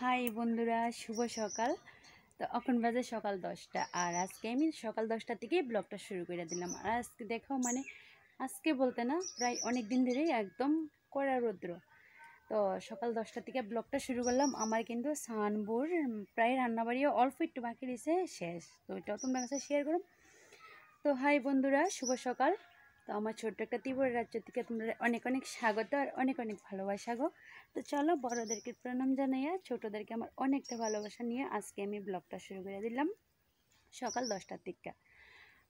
High বন্ধুরা, শুভ সকাল। তো এখন বাজে সকাল 10টা, আর আজকে আমি সকাল 10টা থেকে ব্লগটা শুরু করে দিলাম। আর আজকে দেখো আজকে বলতে না, প্রায় অনেক দিন ধরেই একদম কড়া রৌদ্র। তো সকাল 10টা থেকে ব্লগটা শুরু করলাম। আমার কিন্তু সানপুর প্রায় রান্নাবাড়িও অল্প একটু বাকি রয়েছে, শেষ। তো ওইটাও তোমার কাছে শেয়ার করো। তো হাই বন্ধুরা, শুভ সকাল। তো আমার ছোট্ট একটা ত্রিপুরা রাজ্য থেকে তোমরা অনেক অনেক স্বাগত আর অনেক অনেক ভালোবাসা গো। তো চলো, বড়োদেরকে প্রণাম জানাইয়া ছোটোদেরকে আমার অনেকটা ভালোবাসা নিয়ে আজকে আমি ব্লগটা শুরু করে দিলাম সকাল 10টার দিকে।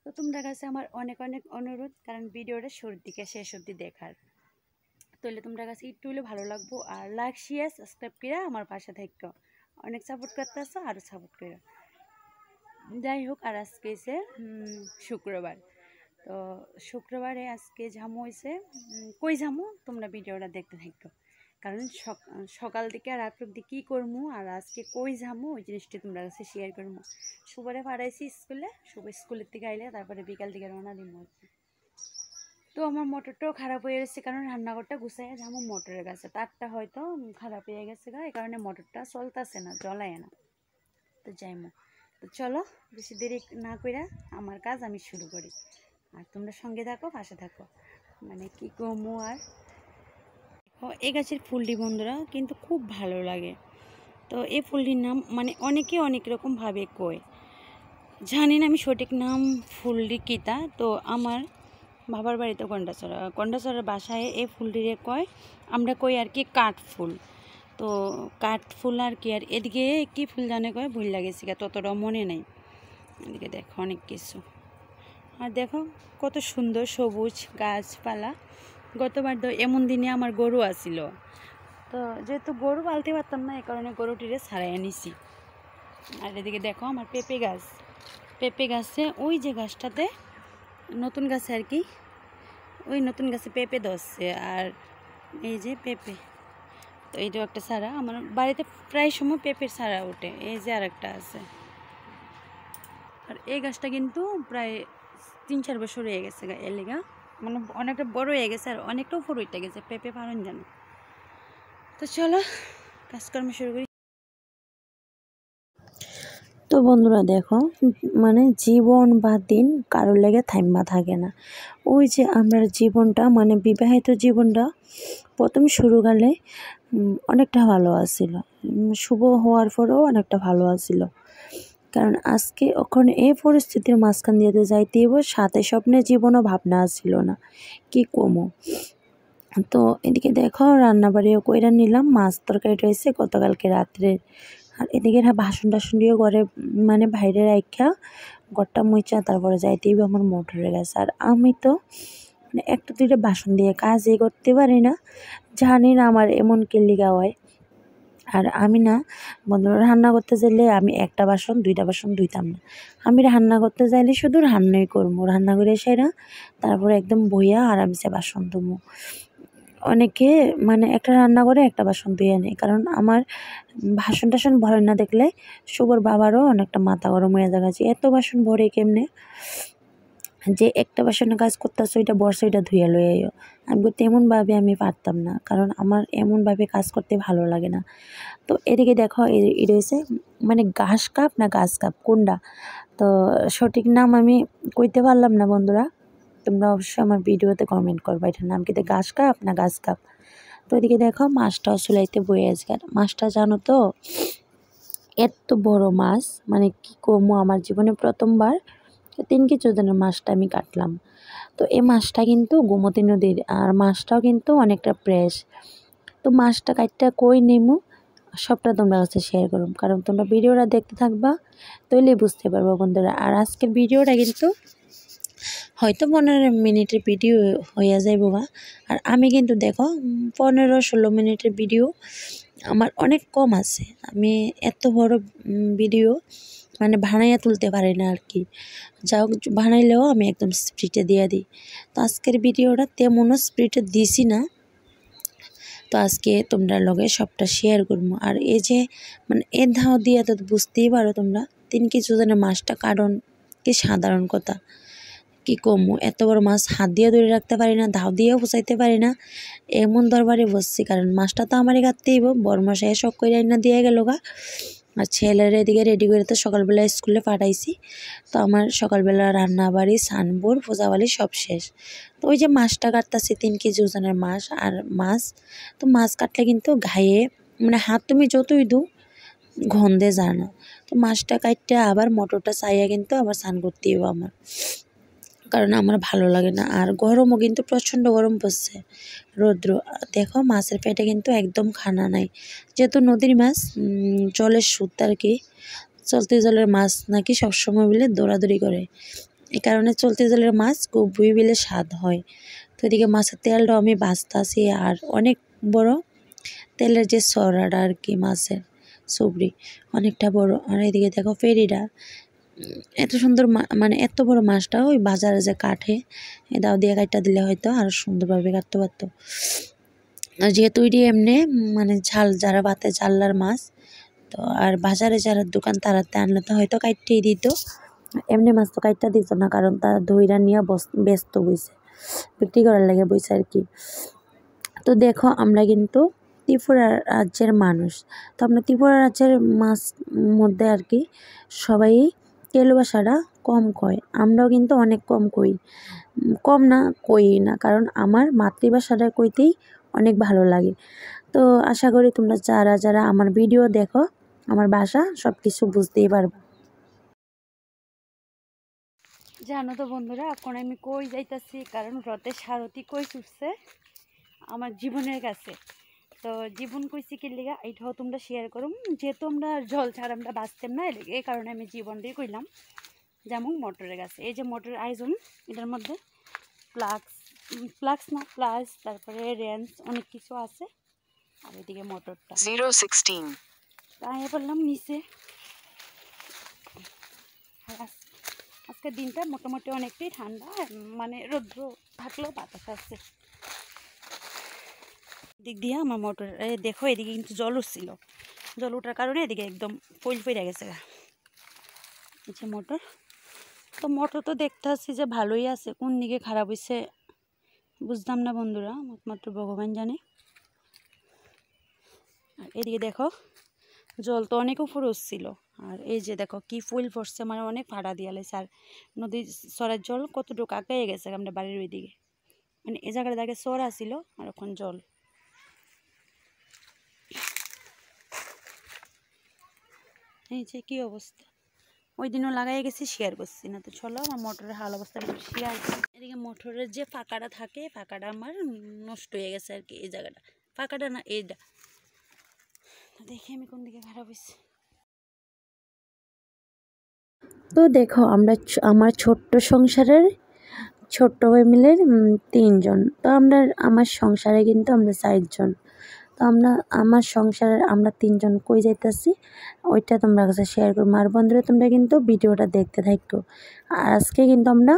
তো তোমরা কাছে আমার অনেক অনেক অনুরোধ, কারণ ভিডিওটা শুরুর দিকে শেষ অবধি দেখার, তাহলে তোমরা কাছে একটু হলে ভালো লাগবো। আর লাইক শেয়ার সাবস্ক্রাইব করে আমার পাশে থাকো, অনেক সাপোর্ট করতে আসো, আরও সাপোর্ট করো। যাই হোক, আর আজকে এসে শুক্রবার। তো শুক্রবারে আজকে ঝামু হয়েছে। কই ঝামু তোমরা ভিডিওটা দেখতে থাকো, কারণ সকাল থেকে রাত অব্দি কী করবো আর আজকে কই ঝামু ওই জিনিসটি তোমরা কাছে শেয়ার করবো। সুবারে পাঠাইছি স্কুলে, শুভ স্কুলের থেকে আইলে তারপরে বিকাল থেকে রওনা দিব। তো আমার মোটরটাও খারাপ হয়ে গেছে, কারণ রান্নাঘরটা গুছাইয়া ঝামু মোটরের কাছে, তারটা হয়তো খারাপ হয়ে গেছে গা, এই কারণে মোটরটা চলতেছে না, জ্বলায় না। তো যাইমু। তো চলো, বেশি দেরি না কইরা আমার কাজ আমি শুরু করি, আর তোমরা সঙ্গে থাকো, পাশে থাকো। মানে কি কমু আর। এই গাছের ফুলটি বন্ধুরা কিন্তু খুব ভালো লাগে। তো এই ফুলটির নাম মানে অনেকে অনেক রকমভাবে কয়, জানি না আমি সঠিক নাম ফুলটি কিতা। তো আমার বাবার বাড়িতে কন্ডাচড়ার বাসায় এই ফুলটিরে কয়, আমরা কই আর কি কাঠ ফুল। তো কাঠ ফুল আর কি, আর এদিকে কি ফুল জানে কয় ভুল লাগেছে, ততটা মনে নেই। এদিকে দেখো অনেক কিছু, আর দেখো কত সুন্দর সবুজ গাছপালা। গতবার তো এমন দিনে আমার গরু আসিল, তো যেহেতু গরু পালতে পারতাম না, এই কারণে গরুটিরে ছাড়াই নিছি। আর এদিকে দেখো আমার পেঁপে গাছে, ওই যে গাছটাতে নতুন গাছে আর কি, ওই নতুন গাছে পেঁপে ধরছে। আর এই যে পেঁপে, তো এইটাও একটা চারা। আমার বাড়িতে প্রায় সময় পেঁপের চারা ওঠে। এই যে আর একটা আছে। আর এই গাছটা কিন্তু প্রায় 3-4 বছর হয়ে গেছে এর লেগা, মানে অনেকটা বড় হয়ে গেছে আর অনেকটা উপর উঠে গেছে, পেঁপে পালন জানো। তো চলো কাজকর্ম শুরু করি। তো বন্ধুরা দেখো, মানে জীবন বা দিন কারোর লেগে থাইমা থাকে না। ওই যে আমরা জীবনটা, মানে বিবাহিত জীবনটা প্রথম শুরুকালে অনেকটা ভালো আছিল, শুভ হওয়ার পরেও অনেকটা ভালো আছিল। কারণ আজকে ওখানে এই পরিস্থিতির মাঝখান দিয়ে যাইতেইব, সাথে স্বপ্নের জীবনও ভাবনা আসছিল না, কি কমো। তো এদিকে দেখো রান্নাবাড়িও কইরা নিলাম, মাছ তরকারি রয়েছে গতকালকে রাত্রে। আর এদিকে বাসন টাসন দিয়ে ঘরে মানে বাইরে রাখা ঘরটা মুছা তারপরে যাইতেই আমার মোটরের কাছে। আর আমি তো মানে একটা দুইটা বাসন দিয়ে কাজই করতে পারি না, জানি না আমার এমন কেলিগা হয়। আর আমি না বন্ধুরা, রান্না করতে চাইলে আমি একটা বাসন দুইটা বাসন ধুইতাম না, আমি রান্না করতে চাইলে শুধু রান্নাই করবো, রান্না করে সেরা তারপরে একদম বইয়া আরামসে বাসন ধুবো। অনেকে মানে একটা রান্না করে একটা বাসন ধুয়ে নেয়, কারণ আমার বাসন টাসন ভরে না দেখলে শুভর বাবারও অনেকটা মাথা গরম হয়ে যাচ্ছে, এত বাসন ভরে কেমনে, যে একটা বাসনে কাজ করতেছে ওইটা বর্ষা ওইটা ধুয়ে লয়ে আইও। আমি বলতে এমনভাবে আমি পারতাম না, কারণ আমার এমনভাবে কাজ করতে ভালো লাগে না। তো এদিকে দেখো এই রয়েছে মানে ঘাস কাপ না গাছ কাপ কোনটা, তো সঠিক নাম আমি কইতে পারলাম না বন্ধুরা, তোমরা অবশ্যই আমার ভিডিওতে কমেন্ট করবা এটার নাম কিন্তু ঘাস কাপ না গাছ কাপ। তো এদিকে দেখো মাছটাও চুলাইতে বয়ে আছে, মাছটা জানো তো এত বড় মাছ, মানে কি কমো, আমার জীবনে প্রথমবার 3 কেজি ওজনের মাছটা আমি কাটলাম। তো এই মাছটা কিন্তু গোমতী নদীর, আর মাছটাও কিন্তু অনেকটা ফ্রেশ। তো মাছটা কাটটা কই নেমু সবটা তোমরা কাছে শেয়ার করুম, কারণ তোমরা ভিডিওটা দেখতে থাকবা তাইলেই বুঝতে পারবো বন্ধুরা। আর আজকের ভিডিওটা কিন্তু হয়তো 15 মিনিটের ভিডিও হইয়া যাইব গা, আর আমি কিন্তু দেখো 15-16 মিনিটের ভিডিও আমার অনেক কম আছে। আমি এত বড় ভিডিও মানে বানাইয়া তুলতে পারি না আর কি, যা হোক বানাইলেও আমি একদম স্পিডে দিয়ে দিই। তো আজকের ভিডিওটা তেমনও স্পিডে দিছি না, তো আজকে তোমরা লগে সবটা শেয়ার করবো। আর এই যে মানে এ ধাও দিয়ে তো বুঝতেই পারো তোমরা 3 কেজি ওজনের মাছটা কারণ কি সাধারণ কথা, কি কমু, এত বড় মাছ হাত দিয়ে ধরে রাখতে পারি না, ধাও দিয়েও ফুচাইতে পারি না, এমন দরবারে বসছি। কারণ মাছটা তো আমারই কাটতেই বড়মশাই শখ করে রান্না দিয়ে গেল গা। আর ছেলের এদিকে রেডি করে তো সকালবেলা স্কুলে পাঠাইছি। তো আমার সকালবেলা রান্না বাড়ি সানপুর পূজাবালি সব শেষ। তো ওই যে মাছটা কাটতেছি 3 কেজি ওজনের মাছ। আর মাছ তো মাছ কাটলে কিন্তু ঘায়ে মানে হাত তুমি যতই দু গন্ধে যায় না। তো মাছটা কাটতে আবার মটরটা চাইয়া কিন্তু আবার স্নান করতে হইব আমার, কারণ আমার ভালো লাগে না। আর গরমও কিন্তু প্রচণ্ড গরম পড়ছে, রৌদ্র। দেখো মাছের পেটে কিন্তু একদম খানা নাই, যেহেতু নদীর মাছ, জলের সুদ আর কি। চলতি জলের মাছ নাকি সবসময় বিলে দৌড়াদৌড়ি করে, এই কারণে চলতি জলের মাছ খুব বুই বিলে স্বাদ হয়। তো এদিকে মাছের তেলটাও আমি বাছতাছি। আর অনেক বড় তেলের যে সরাটা আর কি, মাছের সুবড়ি অনেকটা বড়। আর এদিকে দেখো ফেরিটা এত সুন্দর, মানে এত বড় মাছটা ওই বাজারে যে কাটে, দাও দিয়ে কাটটা দিলে হয়তো আরো সুন্দরভাবে কাটতে পারতো। যেহেতু এটি এমনি মানে ঝাল, যারা ভাতে ঝাল্লার মাছ, তো আর বাজারে যারা দোকান তারাতে আনলে তো হয়তো কাটতেই দিত, এমনি মাছ তো কাটটা দিত না, কারণ তারা ধইরা নিয়ে ব্যস্ত বইছে, বিক্রি করার লাগে বইছে আর কি। তো দেখো আমরা কিন্তু ত্রিপুরা রাজ্যের মানুষ। তো আমরা ত্রিপুরা রাজ্যের মাছ মধ্যে আর কি সবাই তেলু ভাষাটা কম কয়, আমরাও কিন্তু অনেক কম কই, কম না কই না, কারণ আমার মাতৃভাষাটা কইতেই অনেক ভালো লাগে। তো আশা করি তোমরা যারা যারা আমার ভিডিও দেখো আমার ভাষা সব কিছু বুঝতেই পারবে। জানো তো বন্ধুরা, এখন আমি কই যাইতাছি, কারণ রথের সারথি কই ছুটছে আমার জীবনের কাছে। তো জীবন কইছি কি লিগা এইটাও তোমরা শেয়ার করুম, যেহেতু আমরা জল ছাড়া আমরা বাঁচতাম না, এই কারণে আমি জীবন দিয়ে কইলাম। যেমন মোটরের কাছে, এই যে মোটরের আয়োজন, এটার মধ্যে প্লাক্স না প্লাস, তারপরে রেঞ্জ অনেক কিছু আছে। আর এদিকে মোটরটা 016 তাই বললাম নিচে। আজকের দিনটা মোটামুটি অনেকটাই ঠান্ডা, মানে রৌদ্র থাকলেও বাতাস আছে দিক দিয়ে আমার মোটর। দেখো এদিকে কিন্তু জল উঠছিল, জল ওঠার কারণে এদিকে একদম পইল পইরা গেছে। এই যে মোটর, তো মোটর তো দেখতে আসছি যে ভালোই আছে, কোন দিকে খারাপ হয়েছে বুঝলাম না বন্ধুরা, একমাত্র ভগবান জানে। আর এদিকে দেখো জল তো অনেক উপরে উঠছিল, আর এই যে দেখো কি ফুল পড়ছে, মানে অনেক ফাড়া দিয়া লাইছে। আর নদীর সরের জল কতটুকু আগাইয়ে গেছে আমরা বাড়ির ওইদিকে, মানে এই জায়গাটা দেখে সর আসিল আর এখন জল। এই যে কি অবস্থা, ওই দিনও লাগাই গেছি, শেয়ার করছি না। তো চলো আমার মোটরের হাল অবস্থাটা শেয়ার। এদিকে মোটরের যে ফাঁকাটা থাকে, ফাঁকাটা আমার নষ্ট হয়ে গেছে আর কি, এই জায়গাটা ফাঁকাটা না এইটা। দেখি আমি কোন দিকে খারাপ হয়েছে। তো দেখো আমরা আমার ছোট্ট সংসারের ছোট্ট ফ্যামিলির 3 জন। তো আমার সংসারে কিন্তু আমরা 4 জন। তো আমার সংসারের আমরা 3 জন কই যাইতাছি ওইটা তোমরা কাছে শেয়ার করবো। আর বন্ধুরা তোমরা কিন্তু ভিডিওটা দেখতে থাকো। আর আজকে কিন্তু আমরা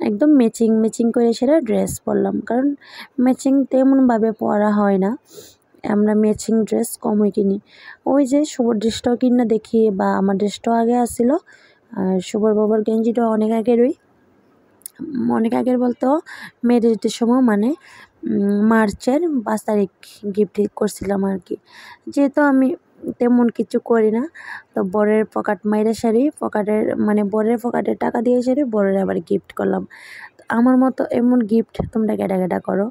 একদম ম্যাচিং করে সেটা ড্রেস পরলাম, কারণ ম্যাচিং তেমনভাবে পরা হয় না, আমরা ম্যাচিং ড্রেস কমই কিনি। ওই যে শুভর ড্রেসটাও কিনা দেখি, বা আমার ড্রেসটাও আগে আসছিল, আর শুভর বাবার গেঞ্জিটাও অনেক আগের বলতো মেয়েদের সময়, মানে মার্চের 5 তারিখ গিফট করছিলাম আর কি। যেহেতু আমি তেমন কিছু করি না, তো বরের পকেট মাইরা শাড়ি, মানে বরের পকেটে টাকা দিয়ে শাড়ি বরের আবার গিফট করলাম। আমার মতো এমন গিফট তোমরা কেটা করো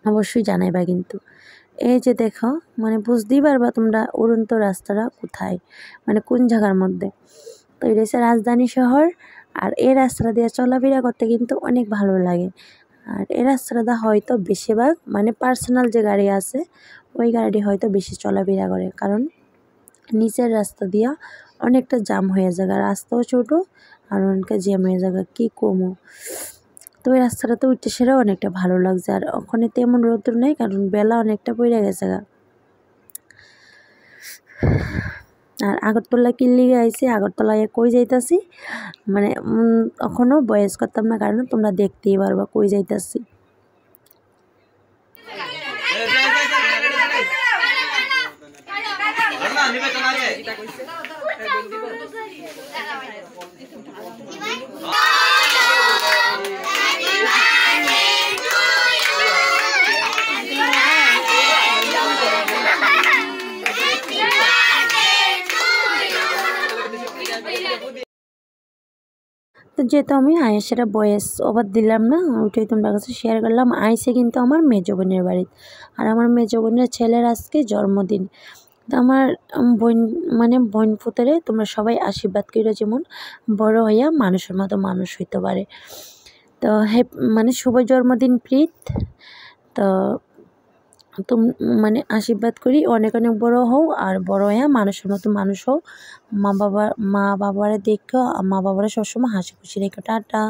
অবশ্যই জানাইবা কিন্তু। এই যে দেখো, মানে বুঝতেই পারবা তোমরা উড়ন্ত রাস্তাটা কোথায়, মানে কোন জায়গার মধ্যে। তো এটা হচ্ছে রাজধানী শহর। আর এই রাস্তাটা দিয়ে চলাফেরা করতে কিন্তু অনেক ভালো লাগে। আর এই রাস্তাটা হয়তো বেশিরভাগ মানে পার্সোনাল যে গাড়ি আছে ওই গাড়ি হয়তো বেশি চলাফেরা করে, কারণ নিচের রাস্তা দিয়া অনেকটা জ্যাম হয়ে যায়, রাস্তাও ছোটো আর অনেকটা জ্যাম হয়ে যায়, কী কমো। তো ওই রাস্তাটা তো উঠতে সেরাও অনেকটা ভালো লাগছে। আর ওখানে তেমন রোদ্র নেই, কারণ বেলা অনেকটা পড়ে গেছে। আর আগরতলা কিল্লিগে আইছি, আগরতলায় কই যাইতাছি মানে এখনও বয়েস করতাম না, কারণ তোমরা দেখতেই পারবা কই যাইতাছি। যেহেতু আমি আয়েসের বয়েস ওভার দিলাম না, ওইটাই তোমার কাছে শেয়ার করলাম। আইসে কিন্তু আমার মেজো বোনের বাড়ি, আর আমার মেজো বোনের ছেলের আজকে জন্মদিন। তো আমার বোন মানে বোন পুতরে তোমরা সবাই আশীর্বাদ করো যেমন বড় হইয়া মানুষের মতো মানুষ হইতে পারে। তো মানে শুভ জন্মদিন প্রীত। তো মানে আশীর্বাদ করি অনেক অনেক বড় হও, আর বড় হইয়া মানুষের মতো মানুষ হও। মা বাবারে দেখো, মা বাবারা সবসময় হাসি খুশি রেখো। টাটা।